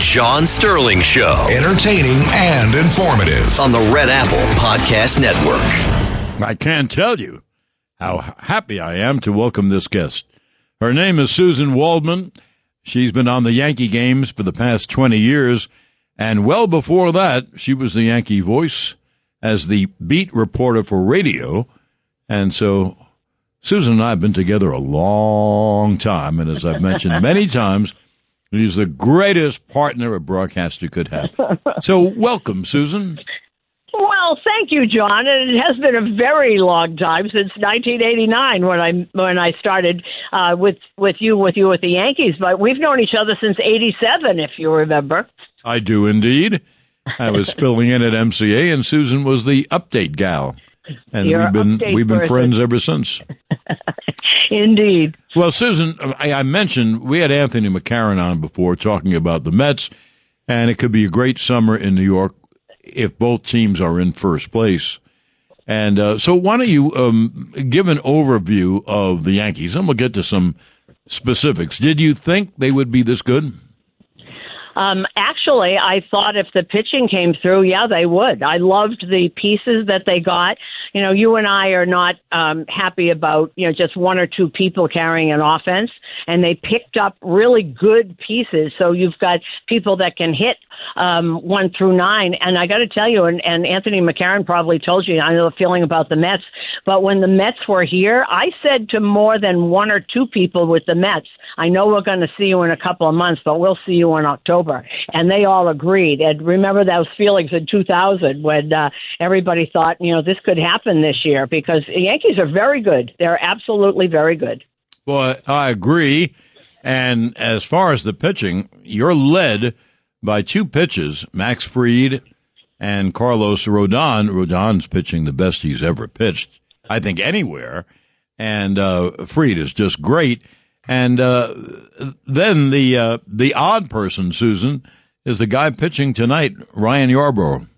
John Sterling Show. Entertaining and informative. On the Red Apple Podcast Network. I can't tell you how happy I am to welcome this guest. Her name is Suzyn Waldman. She's been on the Yankee games for the past 20 years. And well before that, she was the Yankee voice as the beat reporter for radio. And so Suzyn and I have been together a long time. And as I've mentioned many times, he's the greatest partner a broadcaster could have. So welcome, Suzyn. Well, thank you, John. It has been a very long time, since 1989 when I started with you with the Yankees. But we've known each other since '87, if you remember. I do indeed. I was filling in at MCA, and Suzyn was the update gal, and we've been friends ever since. Indeed. Well, Suzyn, I mentioned we had Anthony McCarron on before talking about the Mets, and it could be a great summer in New York if both teams are in first place. And so why don't you give an overview of the Yankees, and we'll get to some specifics. Did you think they would be this good? Actually, I thought if the pitching came through, yeah, they would. I loved the pieces that they got. You know, you and I are not happy about, just one or two people carrying an offense, and they picked up really good pieces. So you've got people that can hit 1 through 9. And I got to tell you, and Anthony McCarron probably told you, I know the feeling about the Mets, but when the Mets were here, I said to more than one or two people with the Mets, I know we're going to see you in a couple of months, but we'll see you in October. And they all agreed. And remember those feelings in 2000 when everybody thought, this could happen this year, because the Yankees are very good. They're absolutely very good. Well, I agree. And as far as the pitching, you're led by two pitches, Max Fried and Carlos Rodon. Rodon's pitching the best he's ever pitched, I think, anywhere. And Fried is just great. And then the odd person, Suzyn, is the guy pitching tonight, Ryan Yarbrough.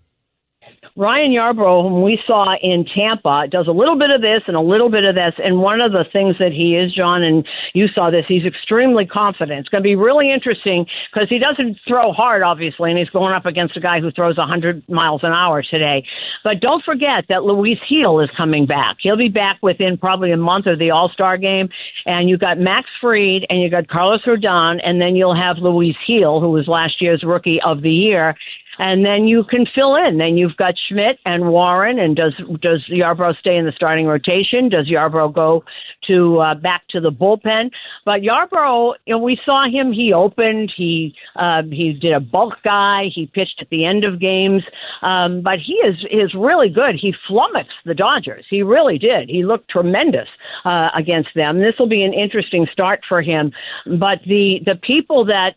Ryan Yarbrough, whom we saw in Tampa, does a little bit of this and a little bit of this. And one of the things that he is, John, and you saw this, he's extremely confident. It's going to be really interesting because he doesn't throw hard, obviously, and he's going up against a guy who throws 100 miles an hour today. But don't forget that Luis Gil is coming back. He'll be back within probably a month of the All-Star game. And you got Max Fried and you got Carlos Rodon, and then you'll have Luis Gil, who was last year's Rookie of the Year. And then you can fill in. Then you've got Schmidt and Warren. And does Yarbrough stay in the starting rotation? Does Yarbrough go to back to the bullpen? But Yarbrough, we saw him. He opened. He did a bulk guy. He pitched at the end of games. But he is really good. He flummoxed the Dodgers. He really did. He looked tremendous against them. This will be an interesting start for him. But the people that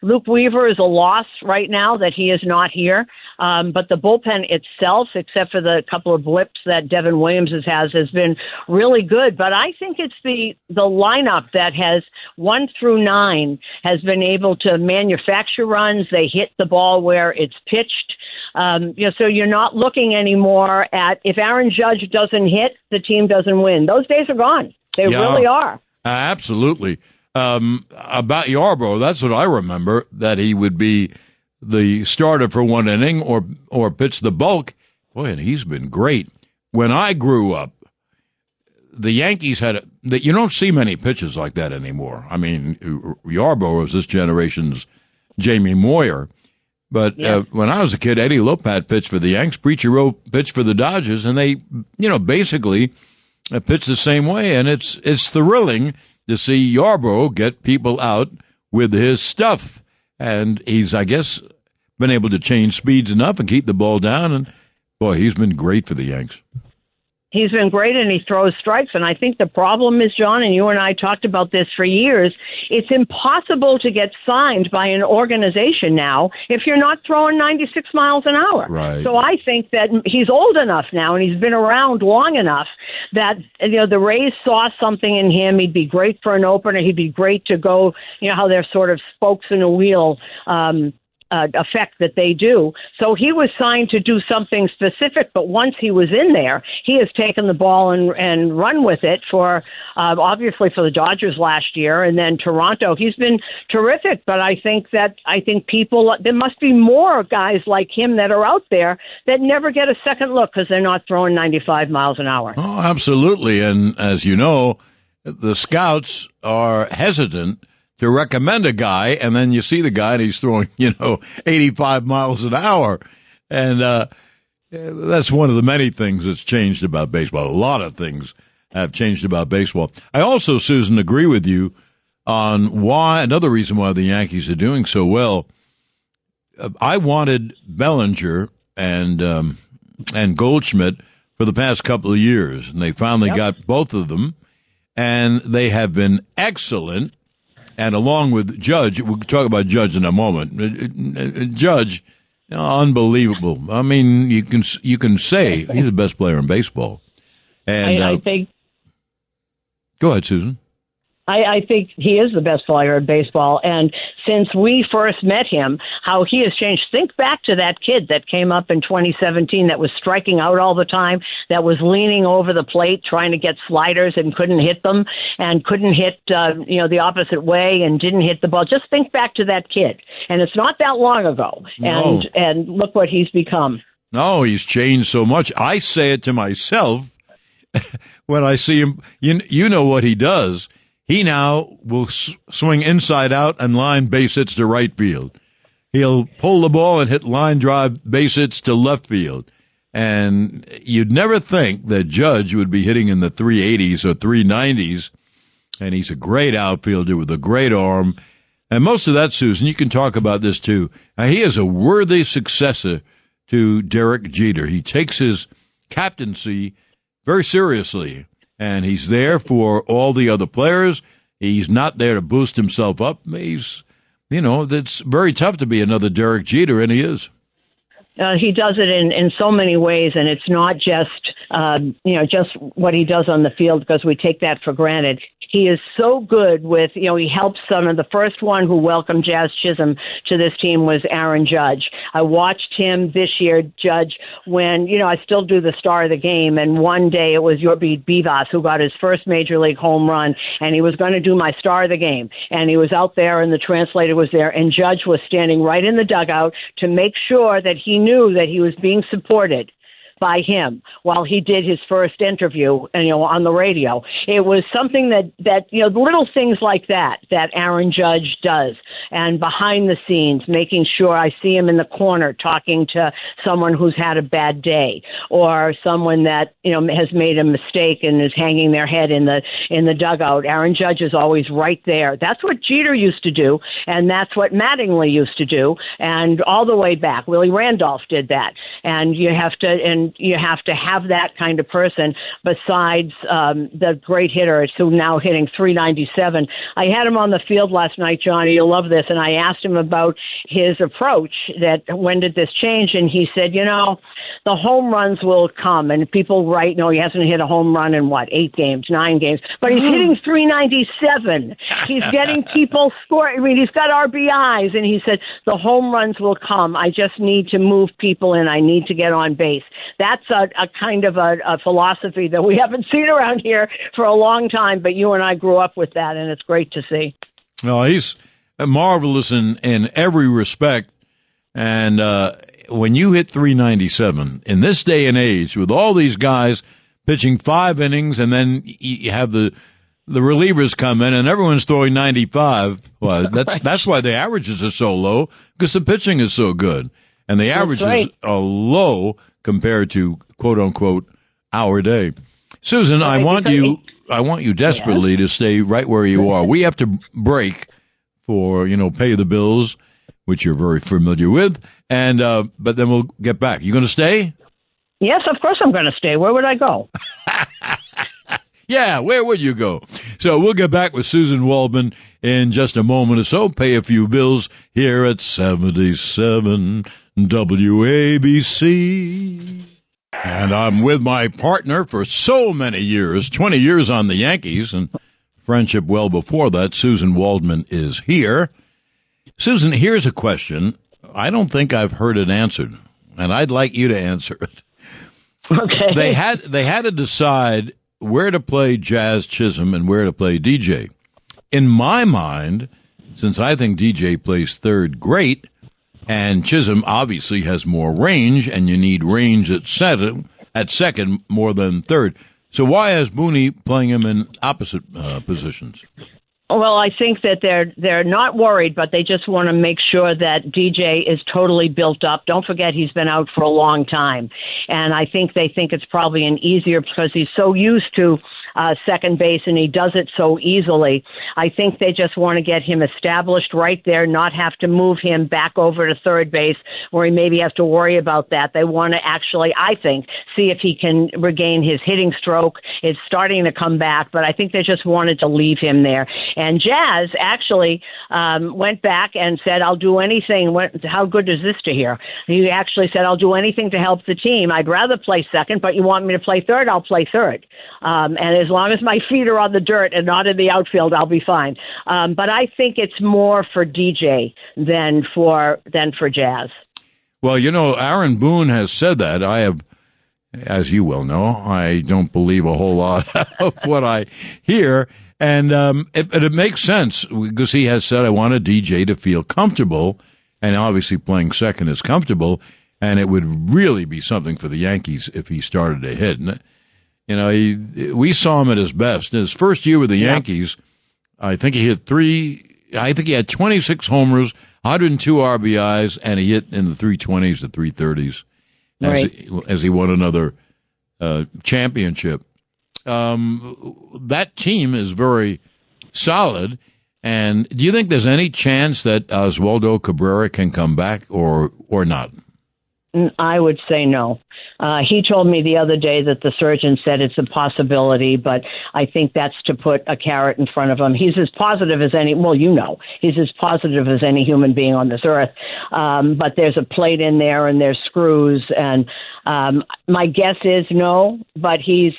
Luke Weaver is a loss right now that he is not here. But the bullpen itself, except for the couple of blips that Devin Williams has been really good. But I think it's the lineup that has 1 through 9 has been able to manufacture runs. They hit the ball where it's pitched. So you're not looking anymore at if Aaron Judge doesn't hit, the team doesn't win. Those days are gone. They really are. Absolutely. About Yarbrough, that's what I remember, that he would be the starter for one inning or pitch the bulk. Boy, and he's been great. When I grew up, the Yankees you don't see many pitches like that anymore. I mean, Yarbrough was this generation's Jamie Moyer. But when I was a kid, Eddie Lopat pitched for the Yanks, Preacher Rowe pitched for the Dodgers, and they, basically pitched the same way. And it's thrilling to see Yarbrough get people out with his stuff. And he's, I guess, been able to change speeds enough and keep the ball down. And, boy, he's been great for the Yanks. He's been great, and he throws strikes. And I think the problem is, John, and you and I talked about this for years, it's impossible to get signed by an organization now if you're not throwing 96 miles an hour. Right. So I think that he's old enough now, and he's been around long enough that, the Rays saw something in him. He'd be great for an opener. He'd be great to go, how they're sort of spokes in a wheel, effect that they do. So he was signed to do something specific, but once he was in there, he has taken the ball and run with it for, obviously for the Dodgers last year and then Toronto. He's been terrific, but I think people, there must be more guys like him that are out there that never get a second look because they're not throwing 95 miles an hour. Oh, absolutely. And as you know, the scouts are hesitant to recommend a guy, and then you see the guy and he's throwing, 85 miles an hour. And that's one of the many things that's changed about baseball. A lot of things have changed about baseball. I also, Suzyn, agree with you on another reason why the Yankees are doing so well. I wanted Bellinger and Goldschmidt for the past couple of years, and they finally got both of them, and they have been excellent. And along with Judge, we'll talk about Judge in a moment. Judge, unbelievable. I mean, you can say he's the best player in baseball. And I think. Go ahead, Suzyn. I think he is the best player in baseball. And since we first met him, how he has changed. Think back to that kid that came up in 2017 that was striking out all the time, that was leaning over the plate trying to get sliders and couldn't hit them and couldn't hit, the opposite way and didn't hit the ball. Just think back to that kid. And it's not that long ago. No. And look what he's become. No, he's changed so much. I say it to myself when I see him. You know what he does. He now will swing inside out and line base hits to right field. He'll pull the ball and hit line drive base hits to left field. And you'd never think that Judge would be hitting in the 380s or 390s. And he's a great outfielder with a great arm. And most of that, Suzyn, you can talk about this too. He is a worthy successor to Derek Jeter. He takes his captaincy very seriously. And he's there for all the other players. He's not there to boost himself up. It's very tough to be another Derek Jeter, and he is. He does it in so many ways, and it's not just just what he does on the field, because we take that for granted. He is so good with, he helps some of the first one who welcomed Jazz Chisholm to this team was Aaron Judge. I watched him this year, Judge, when, I still do the star of the game. And one day it was Yorbi Bivas who got his first major league home run, and he was going to do my star of the game. And he was out there and the translator was there, and Judge was standing right in the dugout to make sure that he knew that he was being supported by him while he did his first interview, on the radio. It was something that little things like that Aaron Judge does, and behind the scenes, making sure I see him in the corner talking to someone who's had a bad day, or someone that, has made a mistake and is hanging their head in the dugout. Aaron Judge is always right there. That's what Jeter used to do, and that's what Mattingly used to do, and all the way back. Willie Randolph did that. And you have to have that kind of person besides the great hitter who's now hitting 397. I had him on the field last night, Johnny. You'll love this. And I asked him about his approach, that when did this change? And he said, the home runs will come. And people write, no, he hasn't hit a home run in 8 games, 9 games. But he's hitting 397. He's getting people score. I mean, he's got RBIs. And he said, the home runs will come. I just need to move people in. I need to get on base. That's a kind of a philosophy that we haven't seen around here for a long time, but you and I grew up with that, and it's great to see. No, he's marvelous in every respect. And when you hit 397 in this day and age, with all these guys pitching 5 innings, and then you have the relievers come in, and everyone's throwing 95. Well, that's why the averages are so low, because the pitching is so good, and the averages are low compared to quote unquote our day. Suzyn, I want you desperately to stay right where you are. We have to break for, pay the bills, which you're very familiar with, and but then we'll get back. You going to stay? Yes, of course I'm going to stay. Where would I go? Yeah, where would you go? So we'll get back with Suzyn Waldman in just a moment or so. Pay a few bills here at 77 WABC. And I'm with my partner for so many years, 20 years on the Yankees, and friendship well before that. Suzyn Waldman is here. Suzyn, here's a question. I don't think I've heard it answered, and I'd like you to answer it. Okay. They had to decide where to play Jazz Chisholm and where to play DJ. In my mind, since I think DJ plays third great, and Chisholm obviously has more range, and you need range at second more than third. So why is Mooney playing him in opposite positions? Well, I think that they're not worried, but they just want to make sure that DJ is totally built up. Don't forget he's been out for a long time. And I think they think it's probably an easier because he's so used to second base and he does it so easily. I think they just want to get him established right there, not have to move him back over to third base where he maybe has to worry about that. They want to actually, I think, see if he can regain his hitting stroke. It's starting to come back, but I think they just wanted to leave him there. And Jazz actually went back and said, I'll do anything. How good is this to hear? He actually said, I'll do anything to help the team. I'd rather play second, but you want me to play third? I'll play third. And as long as my feet are on the dirt and not in the outfield, I'll be fine. But I think it's more for DJ than for Jazz. Well, Aaron Boone has said that. I have, as you well know, I don't believe a whole lot of what I hear. And it makes sense because he has said, I want a DJ to feel comfortable. And obviously playing second is comfortable. And it would really be something for the Yankees if he started to hit. And, we saw him at his best. In his first year with the Yankees, I think he had 26 homers, 102 RBIs, and he hit in the 320s to 330s as he won another championship. That team is very solid. And do you think there's any chance that Oswaldo Cabrera can come back or not? I would say no. He told me the other day that the surgeon said it's a possibility, but I think that's to put a carrot in front of him. He's as positive as he's as positive as any human being on this earth. But there's a plate in there and there's screws, and my guess is no, but he's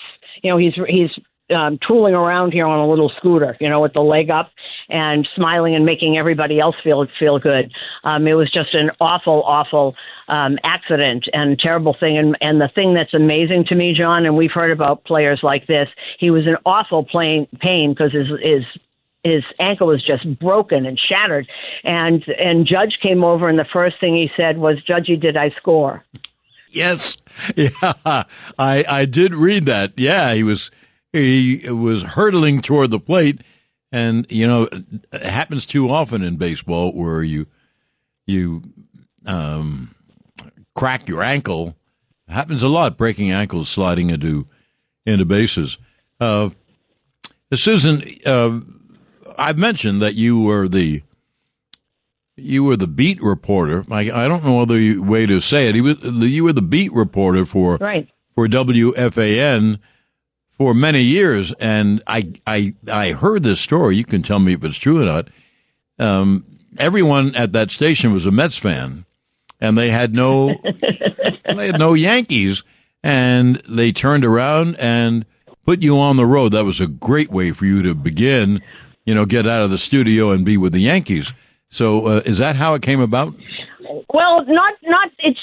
tooling around here on a little scooter, with the leg up and smiling and making everybody else feel good. It was just an awful accident and terrible thing. And the thing that's amazing to me, John, and we've heard about players like this, he was in awful pain because his ankle was just broken and shattered. And Judge came over, and the first thing he said was, Judgy, did I score? Yes. Yeah. I did read that. Yeah, he was hurtling toward the plate, and it happens too often in baseball where you crack your ankle. It happens a lot, breaking ankles, sliding into bases. Suzyn, I've mentioned that you were the beat reporter. I don't know other way to say it. You were the beat reporter for WFAN for many years, and I heard this story. You can tell me if it's true or not. Everyone at that station was a Mets fan, and they had no Yankees, and they turned around and put you on the road. That was a great way for you to begin, get out of the studio and be with the Yankees. So is that how it came about? Well,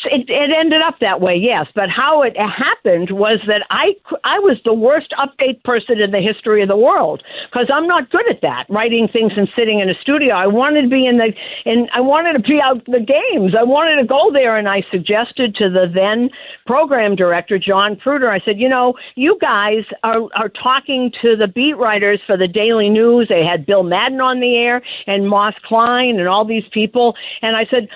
it ended up that way, yes. But how it happened was that I was the worst update person in the history of the world because I'm not good at that, writing things and sitting in a studio. I wanted to be I wanted to be out the games. I wanted to go there, and I suggested to the then program director, John Pruder, I said, you guys are talking to the beat writers for the Daily News. They had Bill Madden on the air and Moss Klein and all these people. And I said,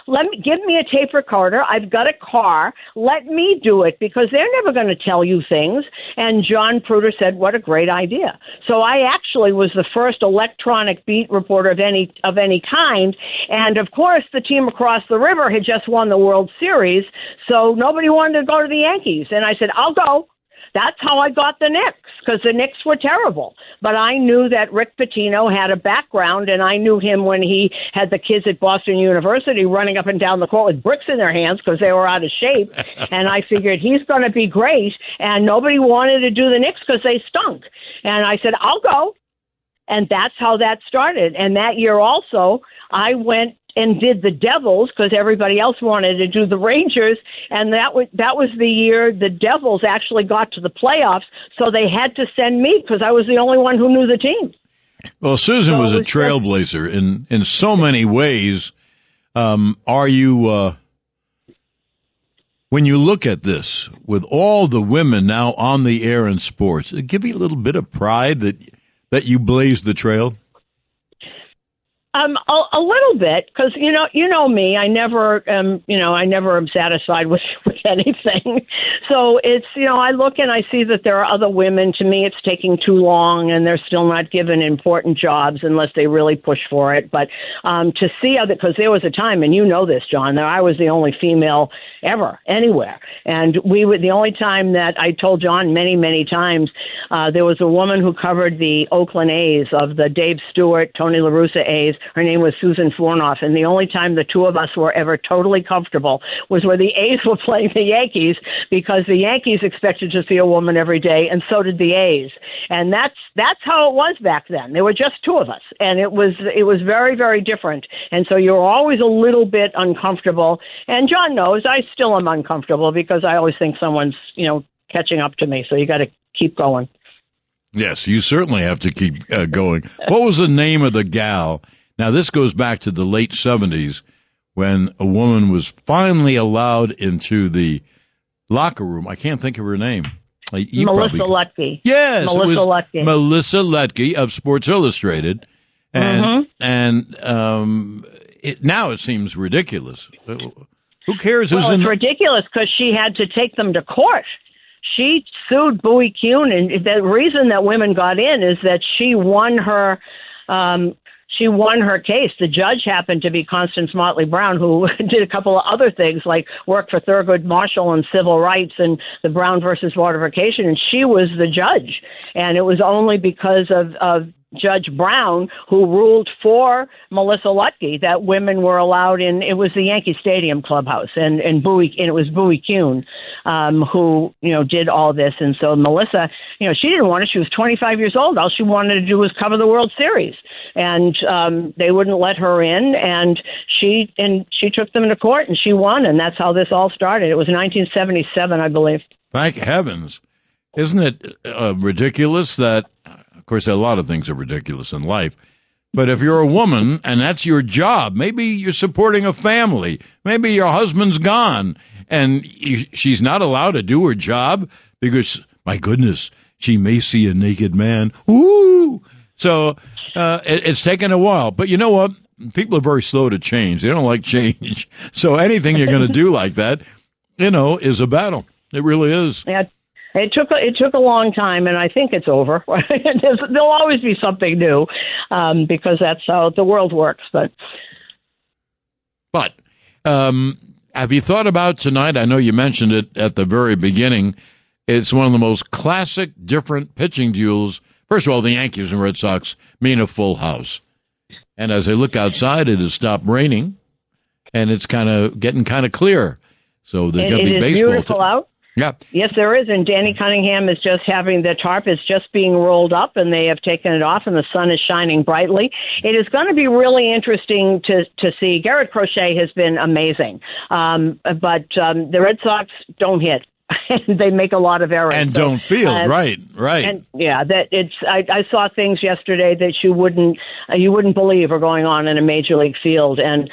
give me a tape recorder. I've got a car. Let me do it because they're never going to tell you things. And John Pruder said, what a great idea. So I actually was the first electronic beat reporter of any kind. And of course, the team across the river had just won the World Series. So nobody wanted to go to the Yankees. And I said, I'll go. That's how I got the Knicks, because the Knicks were terrible. But I knew that Rick Pitino had a background, and I knew him when he had the kids at Boston University running up and down the court with bricks in their hands because they were out of shape. And I figured he's going to be great, and nobody wanted to do the Knicks because they stunk. And I said, I'll go. And that's how that started. And that year also, I went did the Devils because everybody else wanted to do the Rangers, and that was the year the Devils actually got to the playoffs, so they had to send me because I was the only one who knew the team. Well, Suzyn was a trailblazer in so many ways. Are you, when you look at this, with all the women now on the air in sports, it give you a little bit of pride that you blazed the trail? A little bit, because you know me. I never am satisfied with anything. So it's I look and I see that there are other women. To me, it's taking too long, and they're still not given important jobs unless they really push for it. But to see other, because there was a time, and you know this, John, that I was the only female ever anywhere, and we were the only time that I told John many times. There was a woman who covered the Oakland A's of the Dave Stewart, Tony La Russa A's. Her name was Suzyn Waldman, and the only time the two of us were ever totally comfortable was when the A's were playing the Yankees, because the Yankees expected to see a woman every day, and so did the A's. And that's how it was back then. There were just two of us, and it was very, very different. And so you're always a little bit uncomfortable. And John knows I still am uncomfortable because I always think someone's catching up to me. So you got to keep going. Yes, you certainly have to keep going. What was the name of the gal? Now, this goes back to the late 70s when a woman was finally allowed into the locker room. I can't think of her name. Melissa Lutke. Yes, Melissa Lutke. Melissa Lutke of Sports Illustrated. And now it seems ridiculous. Who cares who's in it's ridiculous because she had to take them to court. She sued Bowie Kuhn, and the reason that women got in is that she won her case. The judge happened to be Constance Motley Brown, who did a couple of other things like work for Thurgood Marshall and civil rights and the Brown versus Waterfication, and she was the judge. And it was only because of Judge Brown, who ruled for Melissa Lutke, that women were allowed in. It was the Yankee Stadium clubhouse, and it was Bowie Kuhn who did all this. And so Melissa, she didn't want it. She was 25 years old. All she wanted to do was cover the World Series, and they wouldn't let her in. And she took them to court, and she won. And that's how this all started. It was 1977, I believe. Thank heavens! Isn't it ridiculous that? Of course, a lot of things are ridiculous in life. But if you're a woman and that's your job, maybe you're supporting a family, maybe your husband's gone, and she's not allowed to do her job because, my goodness, she may see a naked man. Ooh! So it's taken a while. But you know what? People are very slow to change. They don't like change. So anything you're going to do like that, is a battle. It really is. Yeah. It took a long time, and I think it's over. There'll always be something new because that's how the world works. But have you thought about tonight? I know you mentioned it at the very beginning. It's one of the most classic, different pitching duels. First of all, the Yankees and Red Sox mean a full house. And as I look outside, it has stopped raining, and it's getting kind of clear. So there's going to be baseball. It is beautiful out. Yeah. Yes, there is. And Danny Cunningham is just having the tarp is just being rolled up, and they have taken it off, and the sun is shining brightly. It is going to be really interesting to see. Garrett Crochet has been amazing, but the Red Sox don't hit. They make a lot of errors and don't field right. And that it's. I saw things yesterday that you wouldn't believe are going on in a major league field. And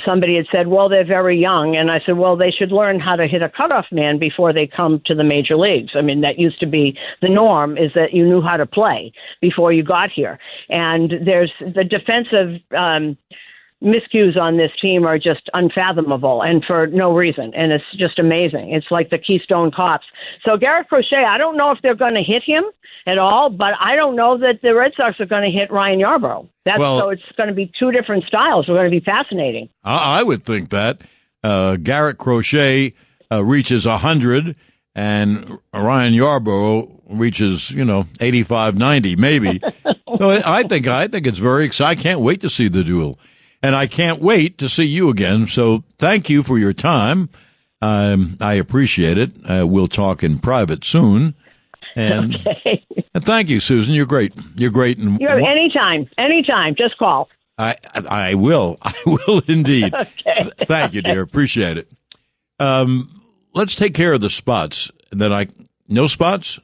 somebody had said, "Well, they're very young," and I said, "Well, they should learn how to hit a cutoff man before they come to the major leagues." I mean, that used to be the norm, is that you knew how to play before you got here. And there's the defensive miscues on this team are just unfathomable, and for no reason. And it's just amazing. It's like the Keystone Cops. So Garrett Crochet, I don't know if they're going to hit him at all, but I don't know that the Red Sox are going to hit Ryan Yarbrough. So it's going to be two different styles. It's going to be fascinating. I would think that Garrett Crochet reaches 100 and Ryan Yarbrough reaches, 85, 90, maybe. So I think it's very exciting. I can't wait to see the duel. And I can't wait to see you again. So thank you for your time. I appreciate it. We'll talk in private soon. And, okay. And thank you, Suzyn. You're great. You're great. Anytime. Just call. I will. I will indeed. Okay. Thank you, dear. Appreciate it. Let's take care of the spots. And then no spots?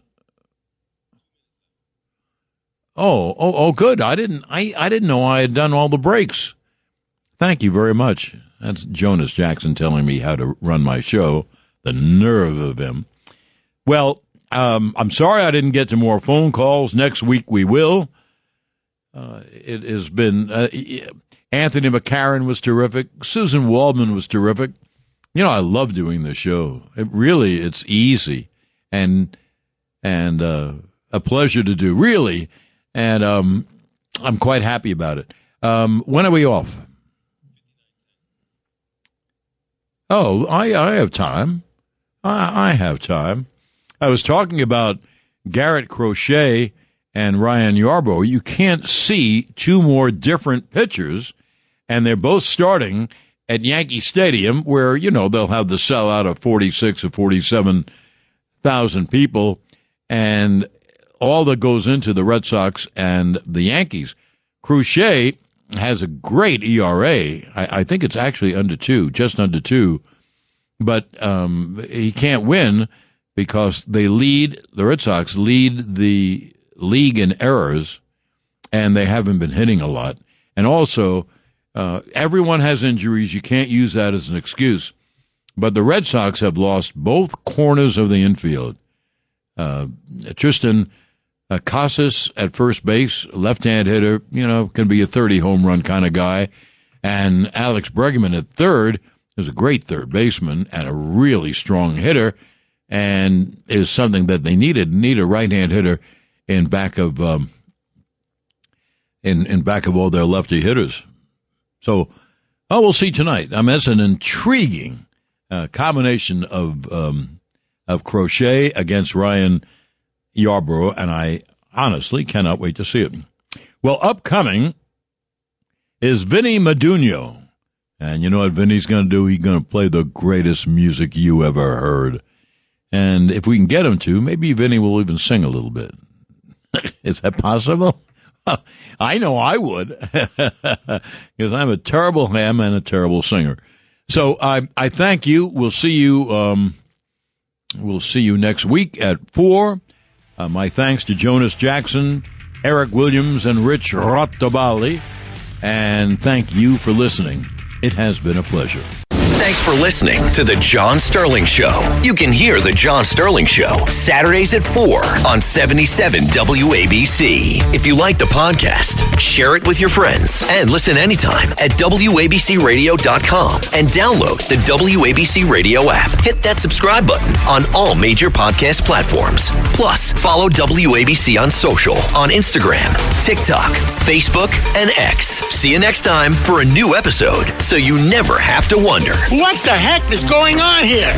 Oh, good. I didn't know I had done all the breaks. Thank you very much. That's Jonas Jackson telling me how to run my show. The nerve of him. Well, I'm sorry I didn't get to more phone calls. Next week we will. It has been Anthony McCarron was terrific. Suzyn Waldman was terrific. You know, I love doing this show. It's easy and a pleasure to do, really. And I'm quite happy about it. When are we off? Oh, I have time. I have time. I was talking about Garrett Crochet and Ryan Yarbrough. You can't see two more different pitchers, and they're both starting at Yankee Stadium, where, you know, they'll have the sellout of 46 or 47,000 people, and all that goes into the Red Sox and the Yankees. Crochet has a great ERA. I think it's actually under 2, just under 2. But he can't win because the Red Sox lead the league in errors, and they haven't been hitting a lot. And also, everyone has injuries. You can't use that as an excuse. But the Red Sox have lost both corners of the infield. Tristan Casas at first base, left-hand hitter, you know, can be a 30-home run kind of guy. And Alex Bregman at third is a great third baseman and a really strong hitter, and is something that they need a right-hand hitter in back of in back of all their lefty hitters. So, we'll see tonight. I mean, that's an intriguing combination of Crochet against Ryan Yarbrough, and I honestly cannot wait to see it. Well, upcoming is Vinny Madunio. And you know what Vinny's going to do? He's going to play the greatest music you ever heard. And if we can get him to, maybe Vinny will even sing a little bit. Is that possible? I know I would, because I'm a terrible ham and a terrible singer. So I thank you. We'll see you. We'll see you next week at 4. My thanks to Jonas Jackson, Eric Williams, and Rich Rottabali. And thank you for listening. It has been a pleasure. Thanks for listening to The John Sterling Show. You can hear The John Sterling Show Saturdays at 4 on 77 WABC. If you like the podcast, share it with your friends and listen anytime at WABCRadio.com and download the WABC Radio app. Hit that subscribe button on all major podcast platforms. Plus, follow WABC on social on Instagram, TikTok, Facebook, and X. See you next time for a new episode so you never have to wonder. What the heck is going on here?